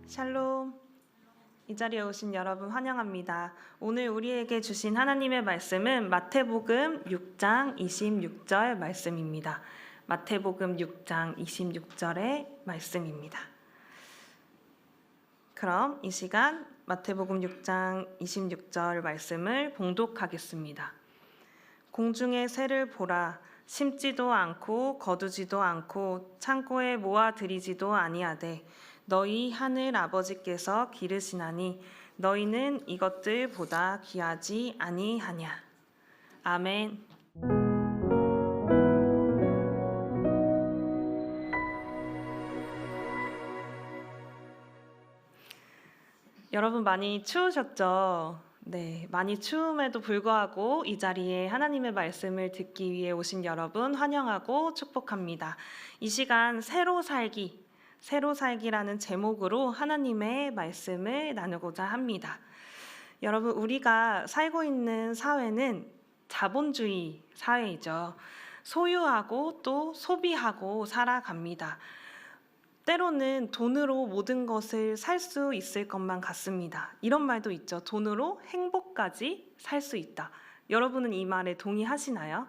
샬롬. 이 자리에 오신 여러분 환영합니다. 오늘 우리에게 주신 하나님의 말씀은 마태복음 6장 26절 말씀입니다. 마태복음 6장 26절의 말씀입니다. 그럼 이 시간 마태복음 6장 26절 말씀을 봉독하겠습니다. 공중의 새를 보라. 심지도 않고 거두지도 않고 창고에 모아 들이지도 아니하되 너희 하늘 아버지께서 기르시나니 너희는 이것들보다 귀하지 아니하냐. 아멘. 여러분 많이 추우셨죠? 네, 많이 추움에도 불구하고 이 자리에 하나님의 말씀을 듣기 위해 오신 여러분 환영하고 축복합니다. 이 시간 새로 살기라는 제목으로 하나님의 말씀을 나누고자 합니다. 여러분, 우리가 살고 있는 사회는 자본주의 사회이죠. 소유하고 또 소비하고 살아갑니다. 때로는 돈으로 모든 것을 살 수 있을 것만 같습니다. 이런 말도 있죠. 돈으로 행복까지 살 수 있다. 여러분은 이 말에 동의하시나요?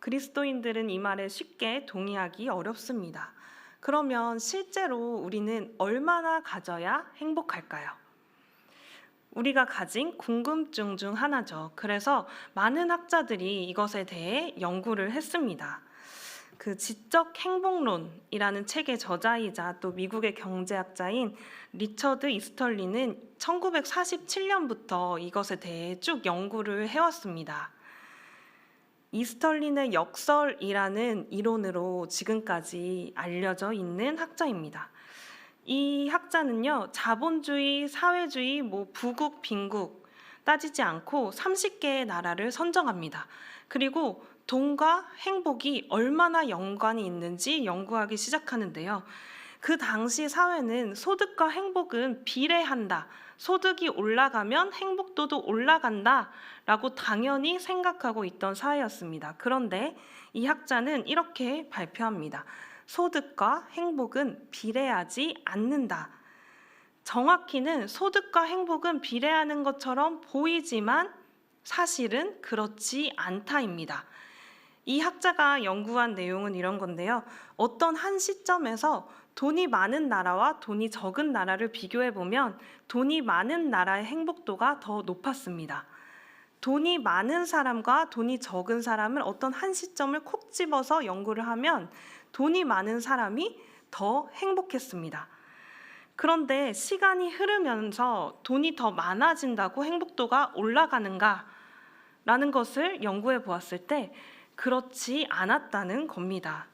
그리스도인들은 이 말에 쉽게 동의하기 어렵습니다. 그러면 실제로 우리는 얼마나 가져야 행복할까요? 우리가 가진 궁금증 중 하나죠. 그래서 많은 학자들이 이것에 대해 연구를 했습니다. 그 지적 행복론이라는 책의 저자이자 또 미국의 경제학자인 리처드 이스털리는 1947년부터 이것에 대해 쭉 연구를 해왔습니다. 이스털린의 역설이라는 이론으로 지금까지 알려져 있는 학자입니다. 이 학자는요, 자본주의, 사회주의, 부국, 빈국 따지지 않고 30개의 나라를 선정합니다. 그리고 돈과 행복이 얼마나 연관이 있는지 연구하기 시작하는데요. 그 당시 사회는 소득과 행복은 비례한다. 소득이 올라가면 행복도도 올라간다 라고 당연히 생각하고 있던 사회였습니다. 그런데 이 학자는 이렇게 발표합니다. 소득과 행복은 비례하지 않는다. 정확히는 소득과 행복은 비례하는 것처럼 보이지만 사실은 그렇지 않다입니다. 이 학자가 연구한 내용은 이런 건데요. 어떤 한 시점에서 돈이 많은 나라와 돈이 적은 나라를 비교해보면 돈이 많은 나라의 행복도가 더 높았습니다. 돈이 많은 사람과 돈이 적은 사람을 어떤 한 시점을 콕 집어서 연구를 하면 돈이 많은 사람이 더 행복했습니다. 그런데 시간이 흐르면서 돈이 더 많아진다고 행복도가 올라가는가? 라는 것을 연구해 보았을 때 그렇지 않았다는 겁니다.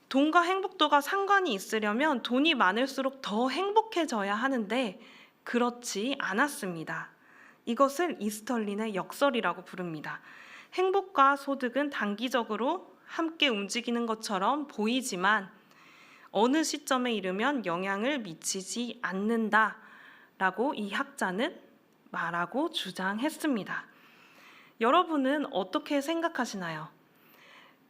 돈과 행복도가 상관이 있으려면 돈이 많을수록 더 행복해져야 하는데 그렇지 않았습니다. 이것을 이스털린의 역설이라고 부릅니다. 행복과 소득은 단기적으로 함께 움직이는 것처럼 보이지만 어느 시점에 이르면 영향을 미치지 않는다라고 이 학자는 말하고 주장했습니다. 여러분은 어떻게 생각하시나요?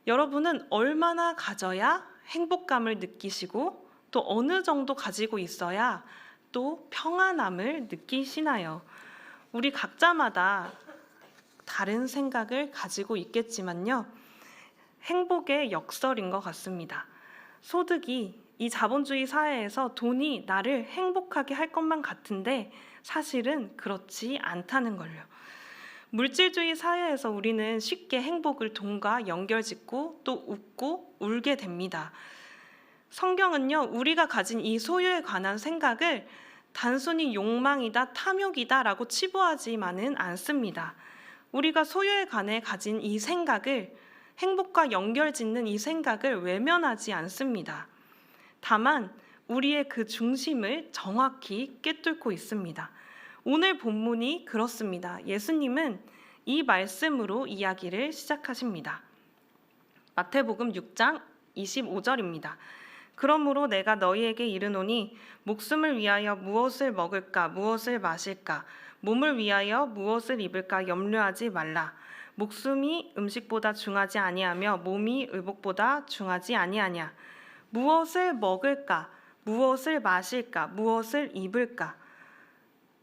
여러분은 얼마나 가져야 행복감을 느끼시고 또 어느 정도 가지고 있어야 또 평안함을 느끼시나요? 우리 각자마다 다른 생각을 가지고 있겠지만요. 행복의 역설인 것 같습니다. 소득이 이 자본주의 사회에서 돈이 나를 행복하게 할 것만 같은데 사실은 그렇지 않다는 걸요. 물질주의 사회에서 우리는 쉽게 행복을 돈과 연결짓고 또 웃고 울게 됩니다. 성경은요, 우리가 가진 이 소유에 관한 생각을 단순히 욕망이다, 탐욕이다 라고 치부하지만은 않습니다. 우리가 소유에 관해 가진 이 생각을, 행복과 연결짓는 이 생각을 외면하지 않습니다. 다만 우리의 그 중심을 정확히 꿰뚫고 있습니다. 오늘 본문이 그렇습니다. 예수님은 이 말씀으로 이야기를 시작하십니다. 마태복음 6장 25절입니다. 그러므로 내가 너희에게 이르노니 목숨을 위하여 무엇을 먹을까 무엇을 마실까 몸을 위하여 무엇을 입을까 염려하지 말라. 목숨이 음식보다 중하지 아니하며 몸이 의복보다 중하지 아니하냐. 무엇을 먹을까 무엇을 마실까? 무엇을 입을까?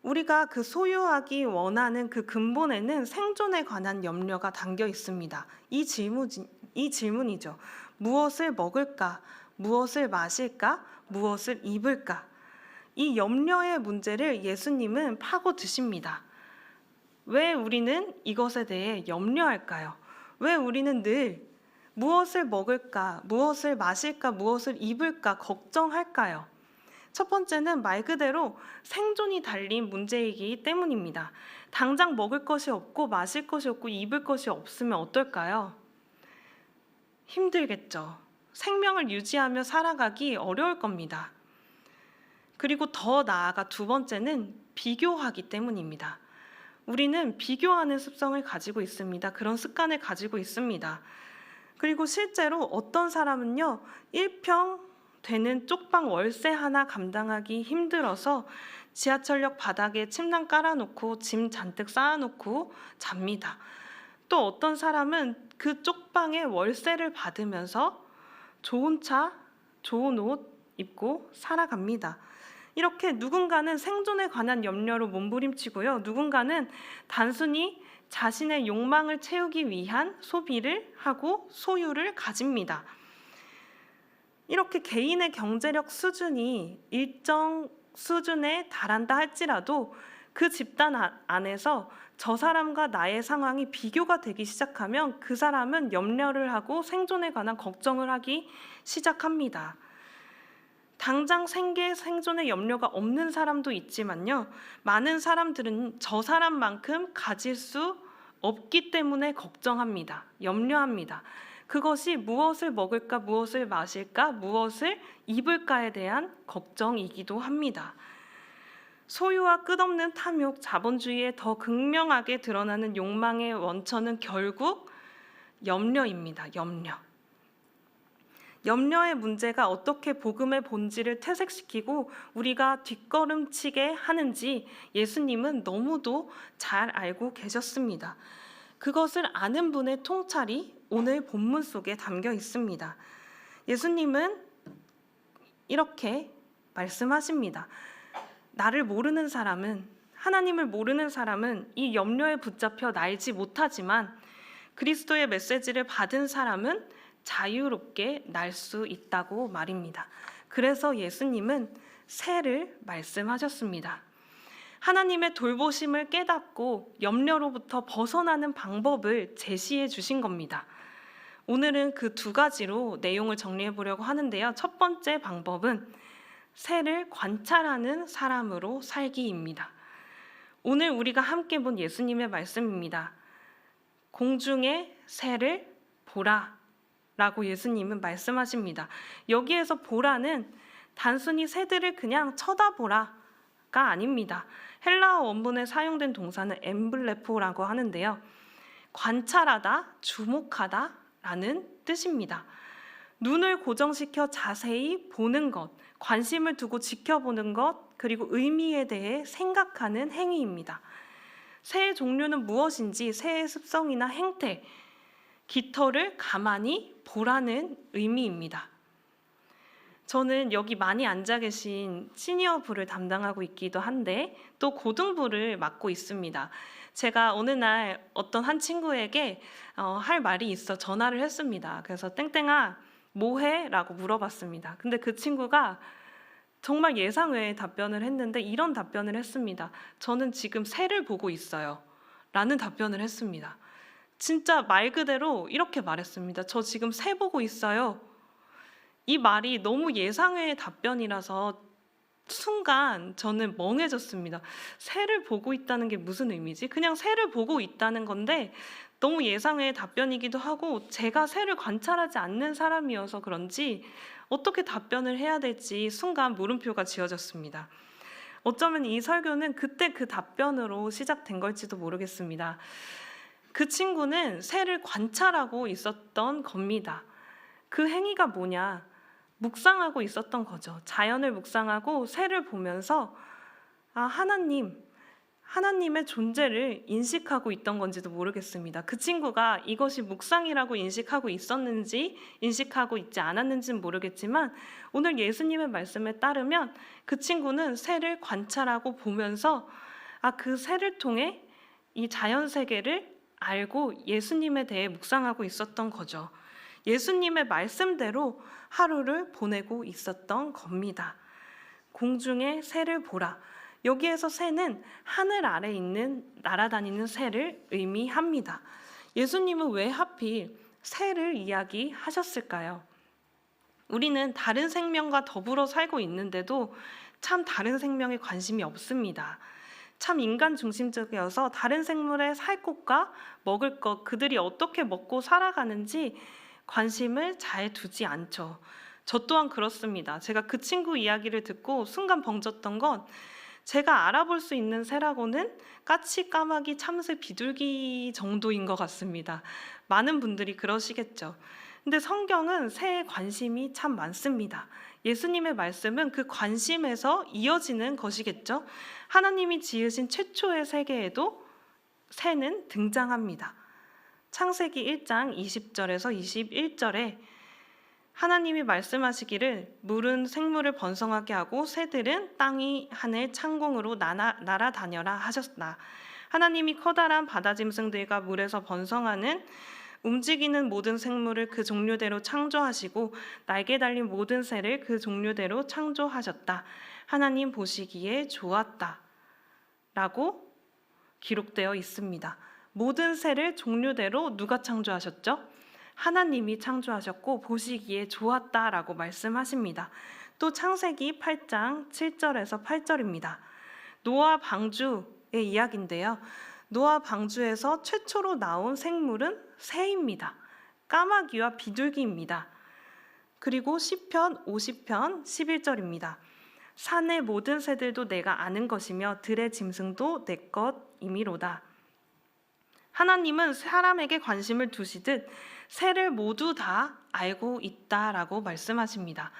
우리가 그 소유하기 원하는 그 근본에는 생존에 관한 염려가 담겨 있습니다. 이 질문이죠. 무엇을 먹을까? 무엇을 마실까? 무엇을 입을까? 이 염려의 문제를 예수님은 파고드십니다. 왜 우리는 이것에 대해 염려할까요? 왜 우리는 늘 무엇을 먹을까, 무엇을 마실까, 무엇을 입을까 걱정할까요? 첫 번째는 말 그대로 생존이 달린 문제이기 때문입니다. 당장 먹을 것이 없고 마실 것이 없고 입을 것이 없으면 어떨까요? 힘들겠죠. 생명을 유지하며 살아가기 어려울 겁니다. 그리고 더 나아가 두 번째는 비교하기 때문입니다. 우리는 비교하는 습성을 가지고 있습니다. 그런 습관을 가지고 있습니다. 그리고 실제로 어떤 사람은요, 1평 되는 쪽방 월세 하나 감당하기 힘들어서 지하철역 바닥에 침낭 깔아놓고 짐 잔뜩 쌓아놓고 잡니다. 또 어떤 사람은 그 쪽방에 월세를 받으면서 좋은 차, 좋은 옷 입고 살아갑니다. 이렇게 누군가는 생존에 관한 염려로 몸부림치고요. 누군가는 단순히 자신의 욕망을 채우기 위한 소비를 하고 소유를 가집니다. 이렇게 개인의 경제력 수준이 일정 수준에 달한다 할지라도 그 집단 안에서 저 사람과 나의 상황이 비교가 되기 시작하면 그 사람은 염려를 하고 생존에 관한 걱정을 하기 시작합니다. 당장 생존의 염려가 없는 사람도 있지만요. 많은 사람들은 저 사람만큼 가질 수 없기 때문에 걱정합니다. 염려합니다. 그것이 무엇을 먹을까, 무엇을 마실까, 무엇을 입을까에 대한 걱정이기도 합니다. 소유와 끝없는 탐욕, 자본주의에 더 극명하게 드러나는 욕망의 원천은 결국 염려입니다. 염려의 문제가 어떻게 복음의 본질을 퇴색시키고 우리가 뒷걸음치게 하는지 예수님은 너무도 잘 알고 계셨습니다. 그것을 아는 분의 통찰이 오늘 본문 속에 담겨 있습니다. 예수님은 이렇게 말씀하십니다. 나를 모르는 사람은, 하나님을 모르는 사람은 이 염려에 붙잡혀 날지 못하지만 그리스도의 메시지를 받은 사람은 자유롭게 날 수 있다고 말입니다. 그래서 예수님은 새를 말씀하셨습니다. 하나님의 돌보심을 깨닫고 염려로부터 벗어나는 방법을 제시해 주신 겁니다. 오늘은 그 두 가지로 내용을 정리해 보려고 하는데요. 첫 번째 방법은 새를 관찰하는 사람으로 살기입니다. 오늘 우리가 함께 본 예수님의 말씀입니다. 공중의 새를 보라 라고 예수님은 말씀하십니다. 여기에서 보라는 단순히 새들을 그냥 쳐다보라가 아닙니다. 헬라어 원문에 사용된 동사는 엠블레포라고 하는데요. 관찰하다, 주목하다 라는 뜻입니다. 눈을 고정시켜 자세히 보는 것, 관심을 두고 지켜보는 것, 그리고 의미에 대해 생각하는 행위입니다. 새의 종류는 무엇인지, 새의 습성이나 행태, 깃털을 가만히 보라는 의미입니다. 저는 여기 많이 앉아 계신 시니어 부를 담당하고 있기도 한데 또 고등부를 맡고 있습니다. 제가 어느 날 어떤 한 친구에게 할 말이 있어 전화를 했습니다. 그래서 땡땡아 뭐해? 라고 물어봤습니다. 근데 그 친구가 정말 예상 외의 답변을 했는데 이런 답변을 했습니다. 저는 지금 새를 보고 있어요. 라는 답변을 했습니다. 진짜 말 그대로 이렇게 말했습니다. 저 지금 새 보고 있어요. 이 말이 너무 예상외의 답변이라서 순간 저는 멍해졌습니다. 새를 보고 있다는 게 무슨 의미지? 그냥 새를 보고 있다는 건데 너무 예상외의 답변이기도 하고 제가 새를 관찰하지 않는 사람이어서 그런지 어떻게 답변을 해야 될지 순간 물음표가 지어졌습니다. 어쩌면 이 설교는 그때 그 답변으로 시작된 걸지도 모르겠습니다. 그 친구는 새를 관찰하고 있었던 겁니다. 그 행위가 뭐냐? 묵상하고 있었던 거죠. 자연을 묵상하고 새를 보면서 하나님, 하나님의 존재를 인식하고 있던 건지도 모르겠습니다. 그 친구가 이것이 묵상이라고 인식하고 있었는지 인식하고 있지 않았는지는 모르겠지만 오늘 예수님의 말씀에 따르면 그 친구는 새를 관찰하고 보면서 그 새를 통해 이 자연 세계를 알고 예수님에 대해 묵상하고 있었던 거죠. 예수님의 말씀대로 하루를 보내고 있었던 겁니다. 공중의 새를 보라. 여기에서 새는 하늘 아래 있는 날아다니는 새를 의미합니다. 예수님은 왜 하필 새를 이야기하셨을까요? 우리는 다른 생명과 더불어 살고 있는데도 참 다른 생명에 관심이 없습니다. 참 인간 중심적이어서 다른 생물의 살 곳과 먹을 것, 그들이 어떻게 먹고 살아가는지 관심을 잘 두지 않죠. 저 또한 그렇습니다. 제가 그 친구 이야기를 듣고 순간 벙쪘던 건 제가 알아볼 수 있는 새라고는 까치, 까마귀, 참새, 비둘기 정도인 것 같습니다. 많은 분들이 그러시겠죠. 근데 성경은 새에 관심이 참 많습니다. 예수님의 말씀은 그 관심에서 이어지는 것이겠죠. 하나님이 지으신 최초의 세계에도 새는 등장합니다. 창세기 1장 20절에서 21절에 하나님이 말씀하시기를 물은 생물을 번성하게 하고 새들은 땅이 하늘 창공으로 날아다녀라 하셨다. 하나님이 커다란 바다 짐승들과 물에서 번성하는 움직이는 모든 생물을 그 종류대로 창조하시고 날개 달린 모든 새를 그 종류대로 창조하셨다. 하나님 보시기에 좋았다. 라고 기록되어 있습니다. 모든 새를 종류대로 누가 창조하셨죠? 하나님이 창조하셨고 보시기에 좋았다라고 말씀하십니다. 또 창세기 8장 7절에서 8절입니다. 노아 방주의 이야기인데요. 노아 방주에서 최초로 나온 생물은 새입니다. 까마귀와 비둘기입니다. 그리고 시편 50편 11절입니다. 산의 모든 새들도 내가 아는 것이며 들의 짐승도 내 것이미로다. 하나님은 사람에게 관심을 두시듯 새를 모두 다 알고 있다라고 말씀하십니다.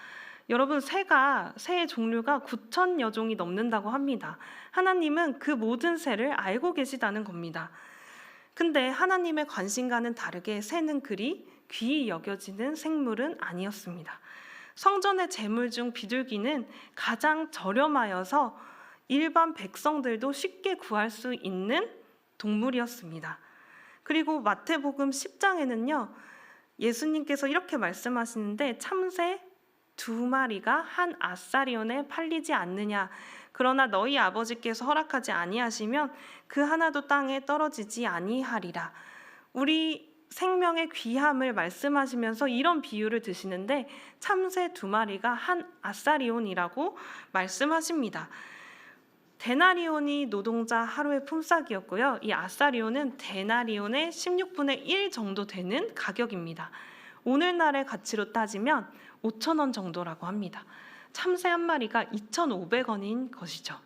여러분, 새의 종류가 9,000여 종이 넘는다고 합니다. 하나님은 그 모든 새를 알고 계시다는 겁니다. 근데 하나님의 관심과는 다르게 새는 그리 귀히 여겨지는 생물은 아니었습니다. 성전의 제물 중 비둘기는 가장 저렴하여서 일반 백성들도 쉽게 구할 수 있는 동물이었습니다. 그리고 마태복음 10장에는요. 예수님께서 이렇게 말씀하시는데 참새 2마리가 한 아사리온에 팔리지 않느냐. 그러나 너희 아버지께서 허락하지 아니하시면 그 하나도 땅에 떨어지지 아니하리라. 우리 생명의 귀함을 말씀하시면서 이런 비유를 드시는데 참새 2마리가 한 아사리온이라고 말씀하십니다. 데나리온이 노동자 하루의 품삯이었고요. 이 아사리온은 데나리온의 16분의 1 정도 되는 가격입니다. 오늘날의 가치로 따지면 5,000원 정도라고 합니다. 참새 한 마리가 2,500원인 것이죠.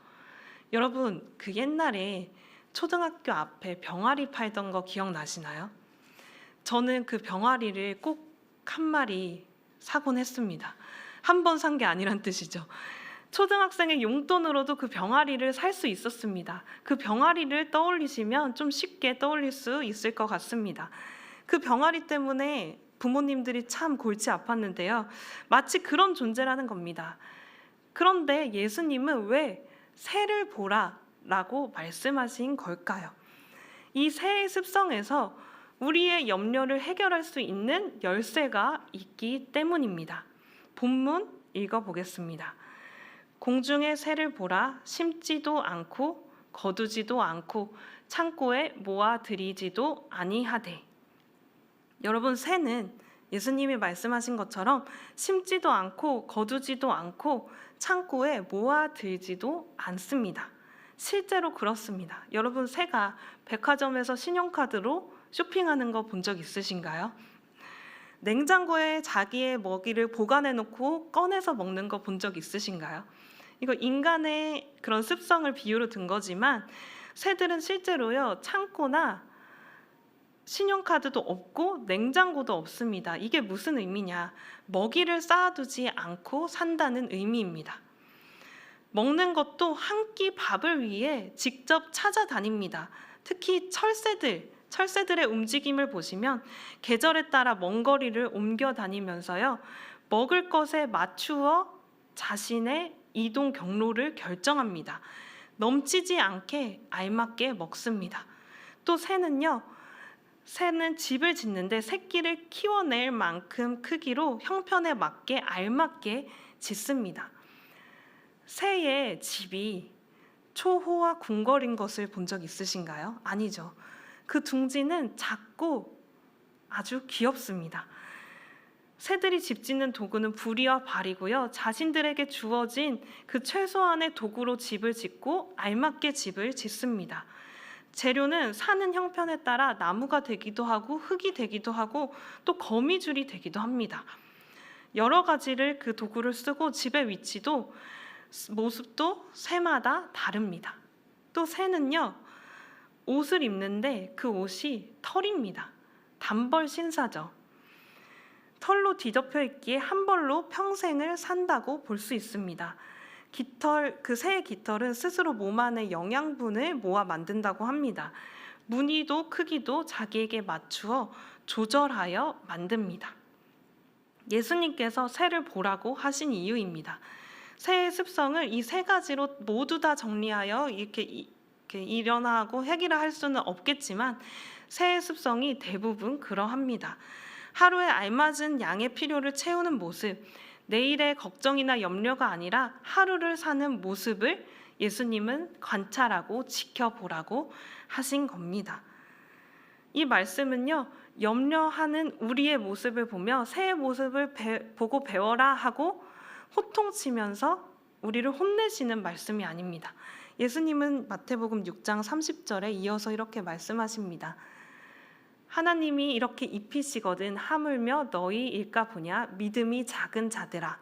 여러분, 그 옛날에 초등학교 앞에 병아리 팔던 거 기억나시나요? 저는 그 병아리를 꼭 한 마리 사곤 했습니다. 한 번 산 게 아니란 뜻이죠. 초등학생의 용돈으로도 그 병아리를 살 수 있었습니다. 그 병아리를 떠올리시면 좀 쉽게 떠올릴 수 있을 것 같습니다. 그 병아리 때문에 부모님들이 참 골치 아팠는데요. 마치 그런 존재라는 겁니다. 그런데 예수님은 왜 새를 보라라고 말씀하신 걸까요? 이 새의 습성에서 우리의 염려를 해결할 수 있는 열쇠가 있기 때문입니다. 본문 읽어보겠습니다. 공중의 새를 보라, 심지도 않고 거두지도 않고 창고에 모아 들이지도 아니하되. 여러분, 새는 예수님이 말씀하신 것처럼 심지도 않고 거두지도 않고 창고에 모아 들지도 않습니다. 실제로 그렇습니다. 여러분, 새가 백화점에서 신용카드로 쇼핑하는 거 본 적 있으신가요? 냉장고에 자기의 먹이를 보관해 놓고 꺼내서 먹는 거 본 적 있으신가요? 이거 인간의 그런 습성을 비유로 든 거지만 새들은 실제로요, 창고나 신용카드도 없고 냉장고도 없습니다. 이게 무슨 의미냐? 먹이를 쌓아두지 않고 산다는 의미입니다. 먹는 것도 한 끼 밥을 위해 직접 찾아다닙니다. 특히 철새들의 움직임을 보시면 계절에 따라 먼 거리를 옮겨 다니면서요, 먹을 것에 맞추어 자신의 이동 경로를 결정합니다. 넘치지 않게 알맞게 먹습니다. 또 새는 집을 짓는데 새끼를 키워낼 만큼 크기로 형편에 맞게 알맞게 짓습니다. 새의 집이 초호화 궁궐인 것을 본 적 있으신가요? 아니죠. 그 둥지는 작고 아주 귀엽습니다. 새들이 집 짓는 도구는 부리와 발이고요. 자신들에게 주어진 그 최소한의 도구로 집을 짓고 알맞게 집을 짓습니다. 재료는 사는 형편에 따라 나무가 되기도 하고 흙이 되기도 하고 또 거미줄이 되기도 합니다. 여러 가지를 그 도구를 쓰고 집의 위치도 모습도 새마다 다릅니다. 또 새는요, 옷을 입는데 그 옷이 털입니다. 단벌 신사죠. 털로 뒤덮여 있기에 한 벌로 평생을 산다고 볼 수 있습니다. 그 새의 깃털은 스스로 몸 안에 영양분을 모아 만든다고 합니다. 무늬도 크기도 자기에게 맞추어 조절하여 만듭니다. 예수님께서 새를 보라고 하신 이유입니다. 새의 습성을 이 세 가지로 모두 다 정리하여 이렇게 일어나고 해결할 수는 없겠지만 새의 습성이 대부분 그러합니다. 하루에 알맞은 양의 필요를 채우는 모습, 내일의 걱정이나 염려가 아니라 하루를 사는 모습을 예수님은 관찰하고 지켜보라고 하신 겁니다. 이 말씀은요, 염려하는 우리의 모습을 보며 새의 모습을 보고 배워라 하고 호통치면서 우리를 혼내시는 말씀이 아닙니다. 예수님은 마태복음 6장 30절에 이어서 이렇게 말씀하십니다. 하나님이 이렇게 입히시거든 하물며 너희 일까 보냐 믿음이 작은 자들아.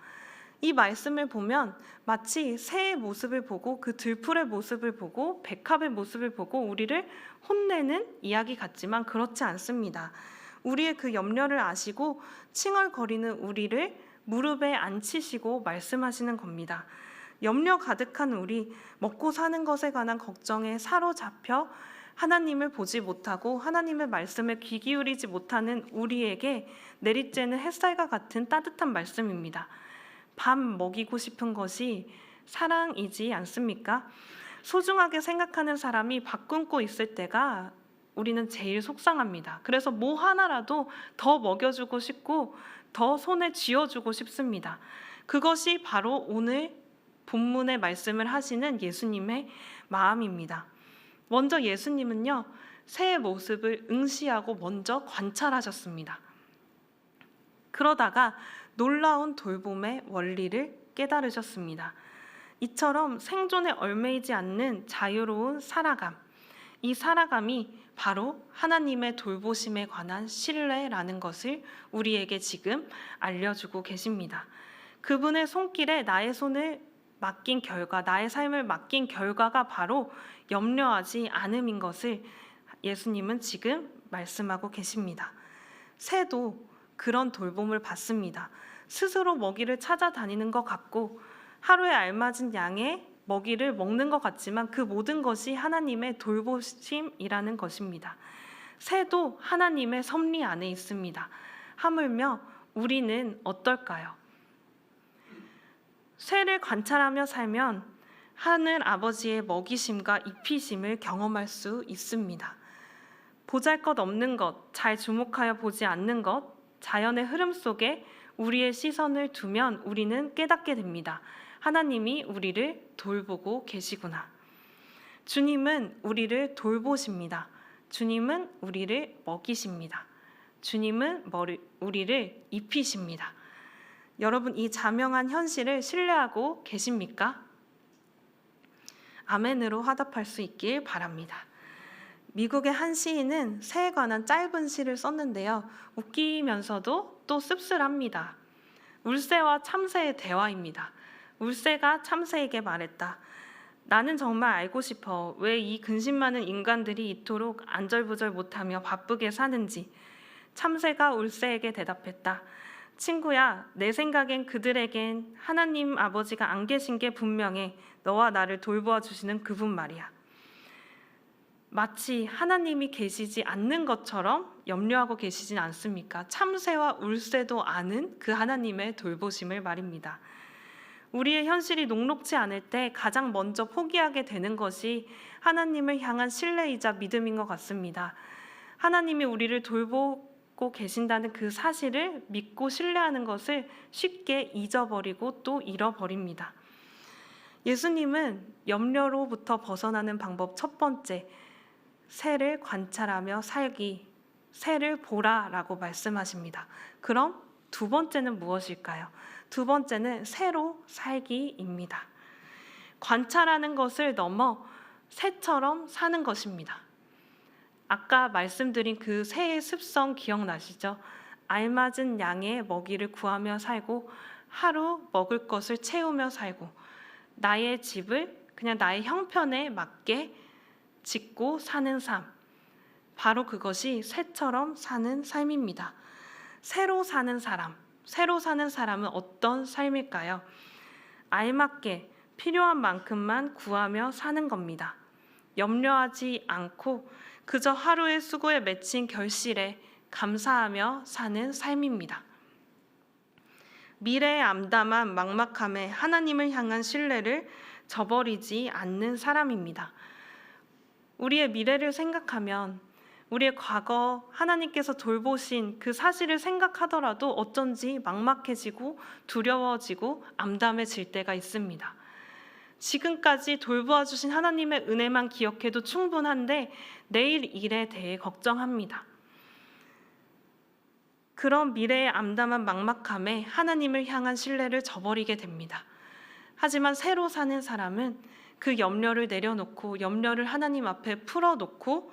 이 말씀을 보면 마치 새의 모습을 보고 그 들풀의 모습을 보고 백합의 모습을 보고 우리를 혼내는 이야기 같지만 그렇지 않습니다. 우리의 그 염려를 아시고 칭얼거리는 우리를 무릎에 앉히시고 말씀하시는 겁니다. 염려 가득한 우리, 먹고 사는 것에 관한 걱정에 사로잡혀 하나님을 보지 못하고 하나님의 말씀에 귀 기울이지 못하는 우리에게 내리쬐는 햇살과 같은 따뜻한 말씀입니다. 밥 먹이고 싶은 것이 사랑이지 않습니까? 소중하게 생각하는 사람이 밥 굶고 있을 때가 우리는 제일 속상합니다. 그래서 뭐 하나라도 더 먹여주고 싶고 더 손에 쥐어주고 싶습니다. 그것이 바로 오늘 본문의 말씀을 하시는 예수님의 마음입니다. 먼저 예수님은요, 새의 모습을 응시하고 먼저 관찰하셨습니다. 그러다가 놀라운 돌봄의 원리를 깨달으셨습니다. 이처럼 생존에 얽매이지 않는 자유로운 살아감, 이 살아감이 바로 하나님의 돌보심에 관한 신뢰라는 것을 우리에게 지금 알려주고 계십니다. 그분의 손길에 나의 손을 맡긴 결과, 나의 삶을 맡긴 결과가 바로 염려하지 않음인 것을 예수님은 지금 말씀하고 계십니다. 새도 그런 돌봄을 받습니다. 스스로 먹이를 찾아다니는 것 같고 하루에 알맞은 양의 먹이를 먹는 것 같지만 그 모든 것이 하나님의 돌보심이라는 것입니다. 새도 하나님의 섭리 안에 있습니다. 하물며 우리는 어떨까요? 새를 관찰하며 살면 하늘 아버지의 먹이심과 입히심을 경험할 수 있습니다. 보잘것없는 것, 잘 주목하여 보지 않는 것, 자연의 흐름 속에 우리의 시선을 두면 우리는 깨닫게 됩니다. 하나님이 우리를 돌보고 계시구나. 주님은 우리를 돌보십니다. 주님은 우리를 먹이십니다. 주님은 우리를 입히십니다. 여러분, 이 자명한 현실을 신뢰하고 계십니까? 아멘으로 화답할 수 있길 바랍니다. 미국의 한 시인은 새에 관한 짧은 시를 썼는데요. 웃기면서도 또 씁쓸합니다. 울새와 참새의 대화입니다. 울새가 참새에게 말했다. 나는 정말 알고 싶어. 왜 이 근심 많은 인간들이 이토록 안절부절 못하며 바쁘게 사는지. 참새가 울새에게 대답했다. 친구야, 내 생각엔 그들에겐 하나님 아버지가 안 계신 게 분명해. 너와 나를 돌보아 주시는 그분 말이야. 마치 하나님이 계시지 않는 것처럼 염려하고 계시진 않습니까? 참새와 울새도 아는 그 하나님의 돌보심을 말입니다. 우리의 현실이 녹록지 않을 때 가장 먼저 포기하게 되는 것이 하나님을 향한 신뢰이자 믿음인 것 같습니다. 하나님이 우리를 돌보고 계신다는 그 사실을 믿고 신뢰하는 것을 쉽게 잊어버리고 또 잃어버립니다. 예수님은 염려로부터 벗어나는 방법 첫 번째, 새를 관찰하며 살기, 새를 보라라고 말씀하십니다. 그럼 두 번째는 무엇일까요? 두 번째는 새로 살기입니다. 관찰하는 것을 넘어 새처럼 사는 것입니다. 아까 말씀드린 그 새의 습성 기억나시죠? 알맞은 양의 먹이를 구하며 살고 하루 먹을 것을 채우며 살고 나의 집을 그냥 나의 형편에 맞게 짓고 사는 삶, 바로 그것이 새처럼 사는 삶입니다. 새로 사는 사람은 어떤 삶일까요? 알맞게 필요한 만큼만 구하며 사는 겁니다. 염려하지 않고 그저 하루의 수고에 맺힌 결실에 감사하며 사는 삶입니다. 미래의 암담한 막막함에 하나님을 향한 신뢰를 저버리지 않는 사람입니다. 우리의 미래를 생각하면 우리의 과거 하나님께서 돌보신 그 사실을 생각하더라도 어쩐지 막막해지고 두려워지고 암담해질 때가 있습니다. 지금까지 돌보아 주신 하나님의 은혜만 기억해도 충분한데 내일 일에 대해 걱정합니다. 그런 미래의 암담한 막막함에 하나님을 향한 신뢰를 저버리게 됩니다. 하지만 새로 사는 사람은 그 염려를 내려놓고 염려를 하나님 앞에 풀어놓고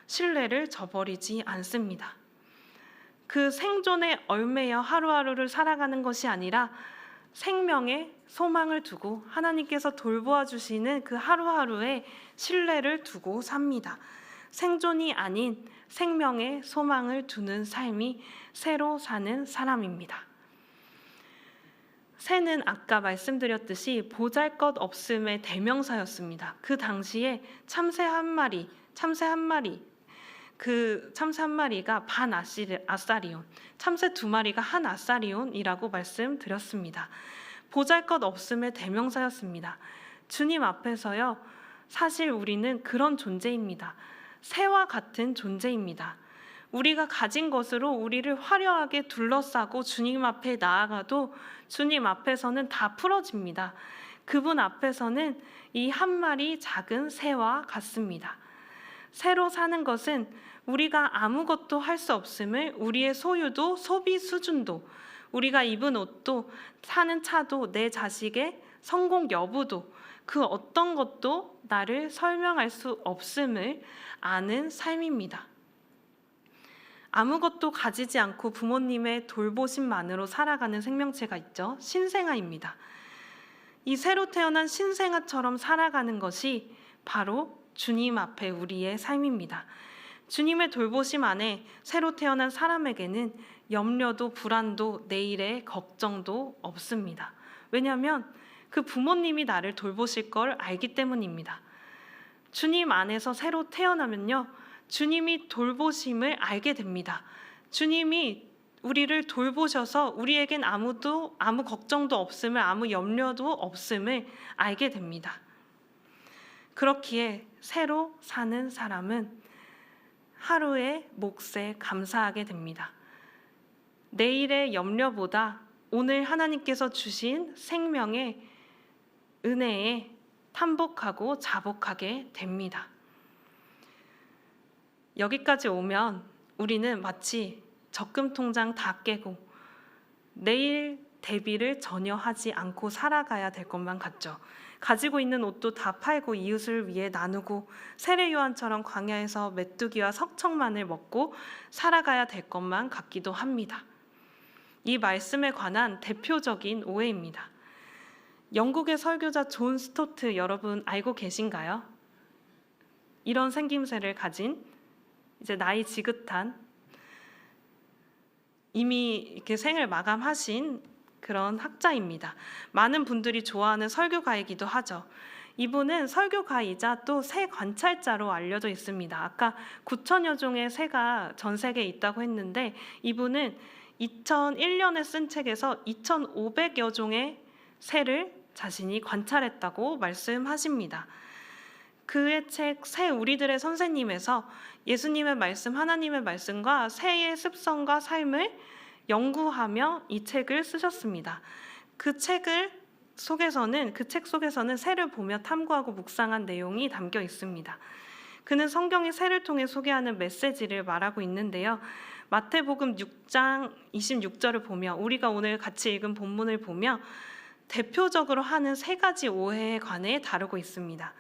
신뢰를 저버리지 않습니다. 그 생존에 얽매여 하루하루를 살아가는 것이 아니라 생명에 소망을 두고 하나님께서 돌보아 주시는 그 하루하루에 신뢰를 두고 삽니다. 생존이 아닌 생명에 소망을 두는 삶이 새로 사는 사람입니다. 새는 아까 말씀드렸듯이 보잘것없음의 대명사였습니다. 그 당시에 참새 한 마리가 반 아사리온, 참새 두 마리가 한 아사리온이라고 말씀드렸습니다. 보잘것없음의 대명사였습니다. 주님 앞에서요, 사실 우리는 그런 존재입니다. 새와 같은 존재입니다. 우리가 가진 것으로 우리를 화려하게 둘러싸고 주님 앞에 나아가도 주님 앞에서는 다 풀어집니다. 그분 앞에서는 이 한 마리 작은 새와 같습니다. 새로 사는 것은 우리가 아무것도 할 수 없음을, 우리의 소유도 소비 수준도, 우리가 입은 옷도 사는 차도 내 자식의 성공 여부도 그 어떤 것도 나를 설명할 수 없음을 아는 삶입니다. 아무것도 가지지 않고 부모님의 돌보심만으로 살아가는 생명체가 있죠. 신생아입니다. 이 새로 태어난 신생아처럼 살아가는 것이 바로 주님 앞에 우리의 삶입니다. 주님의 돌보심 안에 새로 태어난 사람에게는 염려도 불안도 내일의 걱정도 없습니다. 왜냐하면 그 부모님이 나를 돌보실 걸 알기 때문입니다. 주님 안에서 새로 태어나면요, 주님이 돌보심을 알게 됩니다. 주님이 우리를 돌보셔서 우리에겐 아무 걱정도 없음을, 아무 염려도 없음을 알게 됩니다. 그렇기에 새로 사는 사람은 하루의 몫에 감사하게 됩니다. 내일의 염려보다 오늘 하나님께서 주신 생명의 은혜에 탐복하고 자복하게 됩니다. 여기까지 오면 우리는 마치 적금 통장 다 깨고 내일 대비를 전혀 하지 않고 살아가야 될 것만 같죠. 가지고 있는 옷도 다 팔고 이웃을 위해 나누고 세례 요한처럼 광야에서 메뚜기와 석청만을 먹고 살아가야 될 것만 같기도 합니다. 이 말씀에 관한 대표적인 오해입니다. 영국의 설교자 존 스토트 여러분 알고 계신가요? 이런 생김새를 가진 이제 나이 지긋한 이미 이렇게 생을 마감하신 그런 학자입니다. 많은 분들이 좋아하는 설교가이기도 하죠. 이분은 설교가이자 또 새 관찰자로 알려져 있습니다. 아까 9천여 종의 새가 전 세계에 있다고 했는데 이분은 2001년에 쓴 책에서 2,500여 종의 새를 자신이 관찰했다고 말씀하십니다. 그의 책 새 우리들의 선생님에서 예수님의 말씀, 하나님의 말씀과 새의 습성과 삶을 연구하며 이 책을 쓰셨습니다. 그 책 속에서는 새를 보며 탐구하고 묵상한 내용이 담겨 있습니다. 그는 성경이 새를 통해 소개하는 메시지를 말하고 있는데요. 마태복음 6장 26절을 보며 우리가 오늘 같이 읽은 본문을 보며 대표적으로 하는 세 가지 오해에 관해 다루고 있습니다.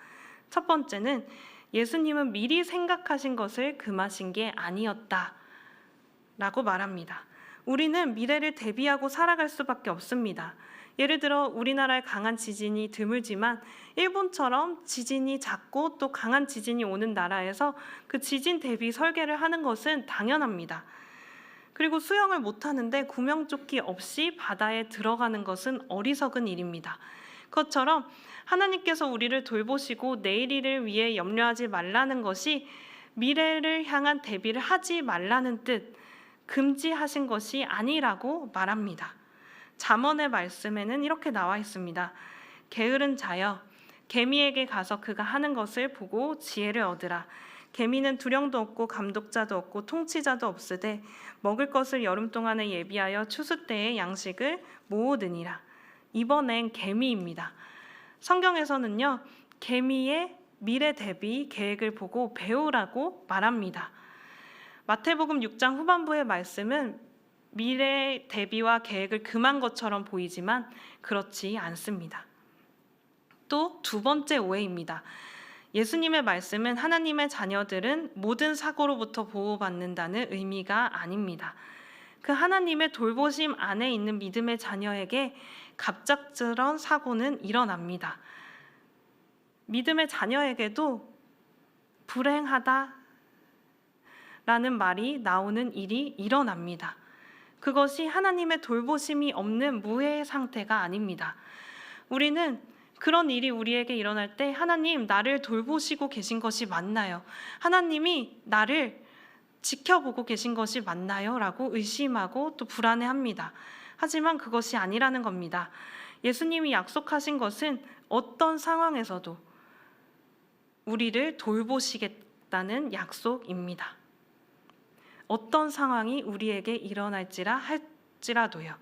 첫 번째는 예수님은 미리 생각하신 것을 금하신 게 아니었다 라고 말합니다. 우리는 미래를 대비하고 살아갈 수밖에 없습니다. 예를 들어 우리나라에 강한 지진이 드물지만 일본처럼 지진이 작고 또 강한 지진이 오는 나라에서 그 지진 대비 설계를 하는 것은 당연합니다. 그리고 수영을 못하는데 구명조끼 없이 바다에 들어가는 것은 어리석은 일입니다. 그것처럼 하나님께서 우리를 돌보시고 내일을 위해 염려하지 말라는 것이 미래를 향한 대비를 하지 말라는 뜻, 금지하신 것이 아니라고 말합니다. 잠언의 말씀에는 이렇게 나와 있습니다. 게으른 자여, 개미에게 가서 그가 하는 것을 보고 지혜를 얻으라. 개미는 두령도 없고 감독자도 없고 통치자도 없으되 먹을 것을 여름 동안에 예비하여 추수 때에 양식을 모으느니라. 이번엔 개미입니다. 성경에서는요, 개미의 미래 대비 계획을 보고 배우라고 말합니다. 마태복음 6장 후반부의 말씀은 미래 대비와 계획을 금한 것처럼 보이지만 그렇지 않습니다. 또 두 번째 오해입니다. 예수님의 말씀은 하나님의 자녀들은 모든 사고로부터 보호받는다는 의미가 아닙니다. 그 하나님의 돌보심 안에 있는 믿음의 자녀에게 갑작스런 사고는 일어납니다. 믿음의 자녀에게도 불행하다 라는 말이 나오는 일이 일어납니다. 그것이 하나님의 돌보심이 없는 무해의 상태가 아닙니다. 우리는 그런 일이 우리에게 일어날 때 하나님 나를 돌보시고 계신 것이 맞나요? 하나님이 나를 지켜보고 계신 것이 맞나요? 라고 의심하고 또 불안해합니다. 하지만 그것이 아니라는 겁니다. 예수님이 약속하신 것은 어떤 상황에서도 우리를 돌보시겠다는 약속입니다. 어떤 상황이 우리에게 일어날지라 할지라도요.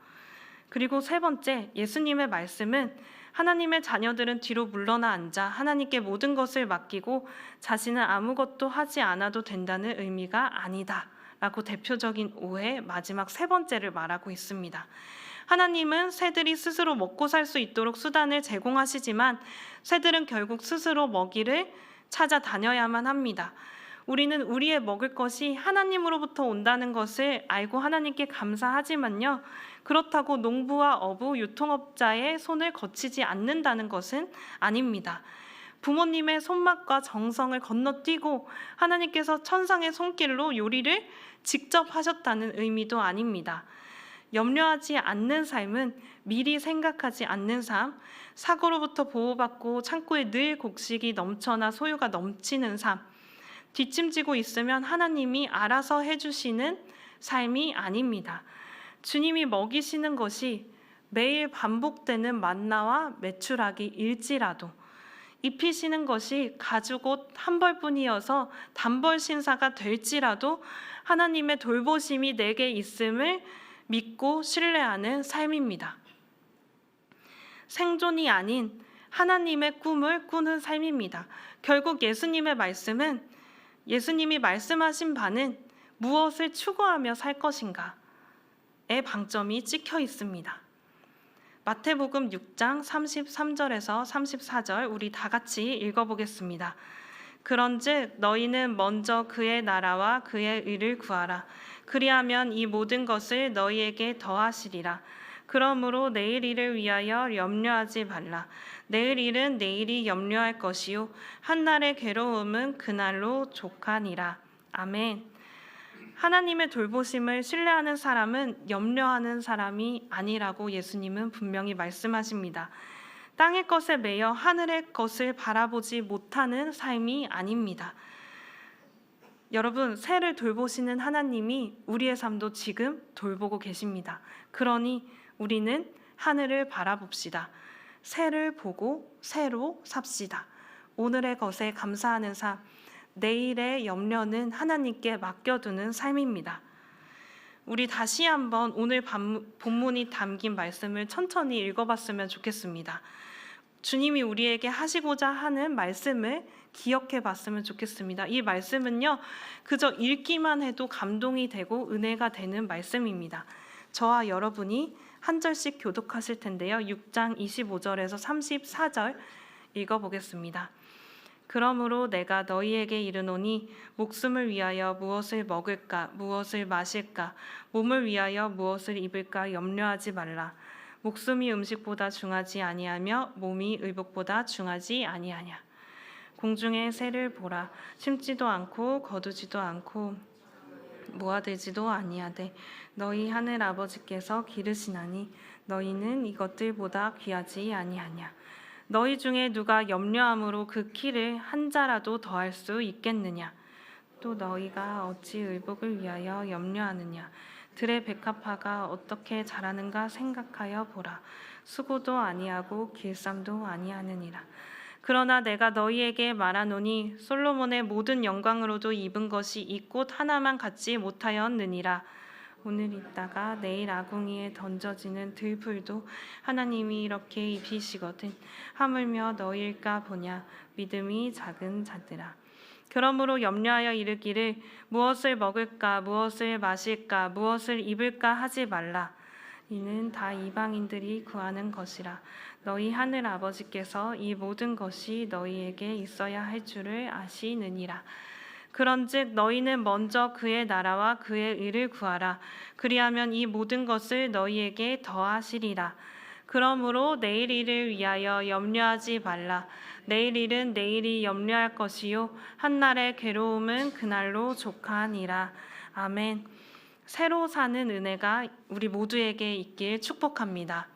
그리고 세 번째, 예수님의 말씀은 하나님의 자녀들은 뒤로 물러나 앉아 하나님께 모든 것을 맡기고 자신은 아무것도 하지 않아도 된다는 의미가 아니다 라고 대표적인 오해 마지막 세 번째를 말하고 있습니다. 하나님은 새들이 스스로 먹고 살 수 있도록 수단을 제공하시지만 새들은 결국 스스로 먹이를 찾아다녀야만 합니다. 우리는 우리의 먹을 것이 하나님으로부터 온다는 것을 알고 하나님께 감사하지만요. 그렇다고 농부와 어부, 유통업자의 손을 거치지 않는다는 것은 아닙니다. 부모님의 손맛과 정성을 건너뛰고 하나님께서 천상의 손길로 요리를 직접 하셨다는 의미도 아닙니다. 염려하지 않는 삶은 미리 생각하지 않는 삶, 사고로부터 보호받고 창고에 늘 곡식이 넘쳐나 소유가 넘치는 삶, 뒷짐지고 있으면 하나님이 알아서 해주시는 삶이 아닙니다. 주님이 먹이시는 것이 매일 반복되는 만나와 메추라기일지라도 입히시는 것이 가죽옷 한 벌뿐이어서 단벌 신사가 될지라도 하나님의 돌보심이 내게 있음을 믿고 신뢰하는 삶입니다. 생존이 아닌 하나님의 꿈을 꾸는 삶입니다. 결국 예수님의 말씀은 예수님이 말씀하신 바는 무엇을 추구하며 살 것인가에 방점이 찍혀 있습니다. 마태복음 6장 33절에서 34절 우리 다 같이 읽어보겠습니다. 그런즉 너희는 먼저 그의 나라와 그의 의를 구하라. 그리하면 이 모든 것을 너희에게 더하시리라. 그러므로 내일 일을 위하여 염려하지 말라. 내일 일은 내일이 염려할 것이요 한날의 괴로움은 그날로 족하니라. 아멘. 하나님의 돌보심을 신뢰하는 사람은 염려하는 사람이 아니라고 예수님은 분명히 말씀하십니다. 땅의 것에 매여 하늘의 것을 바라보지 못하는 삶이 아닙니다. 여러분, 새를 돌보시는 하나님이 우리의 삶도 지금 돌보고 계십니다. 그러니 우리는 하늘을 바라봅시다. 새를 보고 새로 삽시다. 오늘의 것에 감사하는 삶, 내일의 염려는 하나님께 맡겨두는 삶입니다. 우리 다시 한번 오늘 본문이 담긴 말씀을 천천히 읽어봤으면 좋겠습니다. 주님이 우리에게 하시고자 하는 말씀을 기억해 봤으면 좋겠습니다. 이 말씀은요, 그저 읽기만 해도 감동이 되고 은혜가 되는 말씀입니다. 저와 여러분이 한 절씩 교독하실 텐데요. 6장 25절에서 34절 읽어보겠습니다. 그러므로 내가 너희에게 이르노니 목숨을 위하여 무엇을 먹을까 무엇을 마실까 몸을 위하여 무엇을 입을까 염려하지 말라. 목숨이 음식보다 중하지 아니하며 몸이 의복보다 중하지 아니하냐. 공중의 새를 보라. 심지도 않고 거두지도 않고 모아들지도 아니하되 너희 하늘 아버지께서 기르시나니 너희는 이것들보다 귀하지 아니하냐. 너희 중에 누가 염려함으로 그 키를 한 자라도 더할 수 있겠느냐. 또 너희가 어찌 의복을 위하여 염려하느냐. 들의 백합화가 어떻게 자라는가 생각하여 보라. 수고도 아니하고 길쌈도 아니하느니라. 그러나 내가 너희에게 말하노니 솔로몬의 모든 영광으로도 입은 것이 이 꽃 하나만 갖지 못하였느니라. 오늘 있다가 내일 아궁이에 던져지는 들풀도 하나님이 이렇게 입히시거든 하물며 너희일까 보냐. 믿음이 작은 자들아. 그러므로 염려하여 이르기를 무엇을 먹을까 무엇을 마실까 무엇을 입을까 하지 말라. 이는 다 이방인들이 구하는 것이라. 너희 하늘 아버지께서 이 모든 것이 너희에게 있어야 할 줄을 아시느니라. 그런즉 너희는 먼저 그의 나라와 그의 의를 구하라. 그리하면 이 모든 것을 너희에게 더하시리라. 그러므로 내일 일을 위하여 염려하지 말라. 내일 일은 내일이 염려할 것이요 한날의 괴로움은 그날로 족하니라. 아멘. 새로 사는 은혜가 우리 모두에게 있길 축복합니다.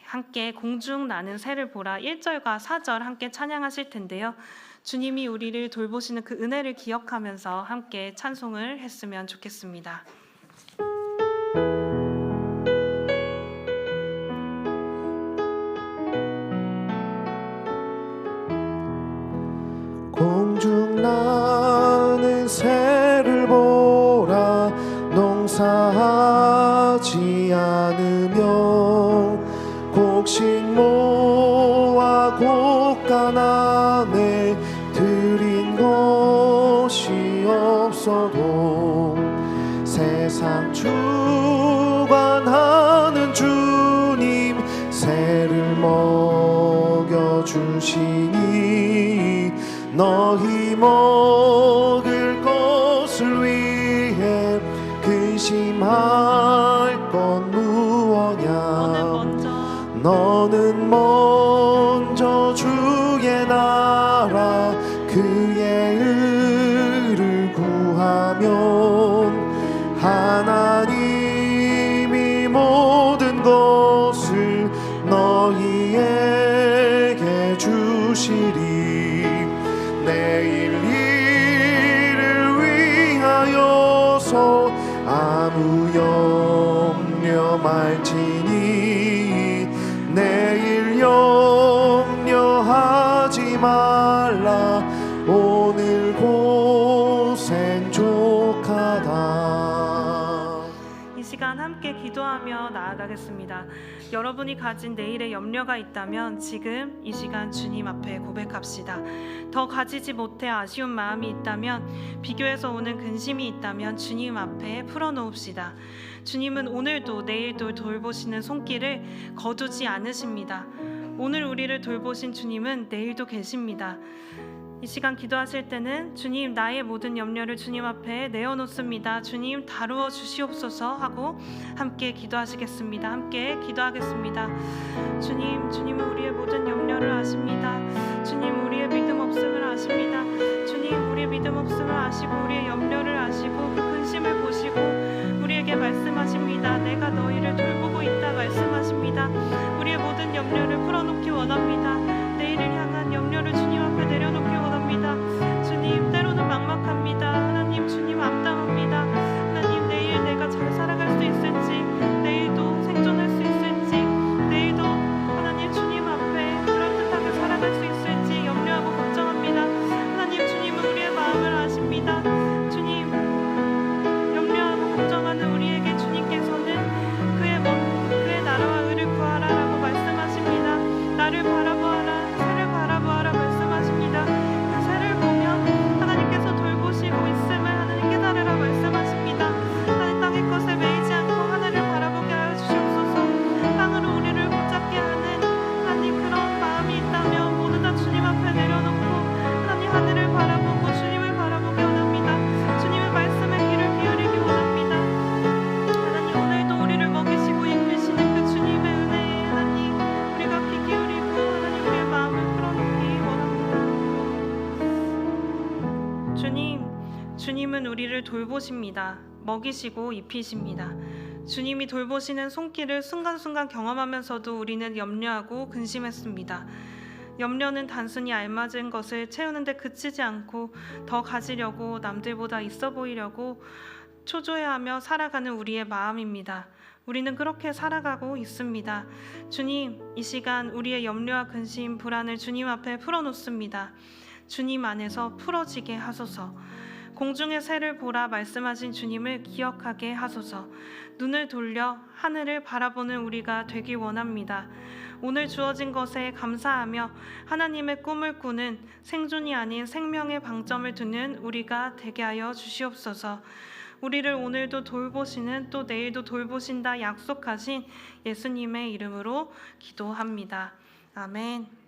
함께 공중 나는 새를 보라 1절과 4절 함께 찬양하실 텐데요. 주님이 우리를 돌보시는 그 은혜를 기억하면서 함께 찬송을 했으면 좋겠습니다. 공중 나는 새를 보라. 농사하지 않으며 곡식 모아 곡간 안에 들인 것이 없어도 세상 주관하는 주님 새를 먹여주시니 너희 먹을 것을 위해 근심할 건 무엇냐. 너는 먼저 주의 나라 그의 의를 구하면 하나님이 모든 것을 너희에게 주시리. 내일 일을 위하여서 아무 염려 말지니 내일 염려하지 말라. 오늘 고생 족하다. 이 시간 함께 기도하며 나아가겠습니다. 여러분이 가진 내일의 염려가 있다면 지금 이 시간 주님 앞에 고백합시다. 더 가지지 못해 아쉬운 마음이 있다면, 비교해서 오는 근심이 있다면 주님 앞에 풀어놓읍시다. 주님은 오늘도 내일도 돌보시는 손길을 거두지 않으십니다. 오늘 우리를 돌보신 주님은 내일도 계십니다. 이 시간 기도하실 때는 주님, 나의 모든 염려를 주님 앞에 내어놓습니다. 주님, 다루어 주시옵소서 하고 함께 기도하시겠습니다. 함께 기도하겠습니다. 주님, 주님은 우리의 모든 염려를 아십니다. 주님, 우리의 믿음 없음을 아십니다. 주님, 우리의 믿음 없음을 아시고 우리의 염려를 아시고 그 근심을 보시고 주님은 우리를 돌보십니다. 먹이시고 입히십니다. 주님이 돌보시는 손길을 순간순간 경험하면서도 우리는 염려하고 근심했습니다. 염려는 단순히 알맞은 것을 채우는 데 그치지 않고 더 가지려고, 남들보다 있어 보이려고 초조해하며 살아가는 우리의 마음입니다. 우리는 그렇게 살아가고 있습니다. 주님, 이 시간 우리의 염려와 근심, 불안을 주님 앞에 풀어놓습니다. 주님 안에서 풀어지게 하소서. 공중의 새를 보라 말씀하신 주님을 기억하게 하소서. 눈을 돌려 하늘을 바라보는 우리가 되기 원합니다. 오늘 주어진 것에 감사하며 하나님의 꿈을 꾸는, 생존이 아닌 생명의 방점을 두는 우리가 되게 하여 주시옵소서. 우리를 오늘도 돌보시는, 또 내일도 돌보신다 약속하신 예수님의 이름으로 기도합니다. 아멘.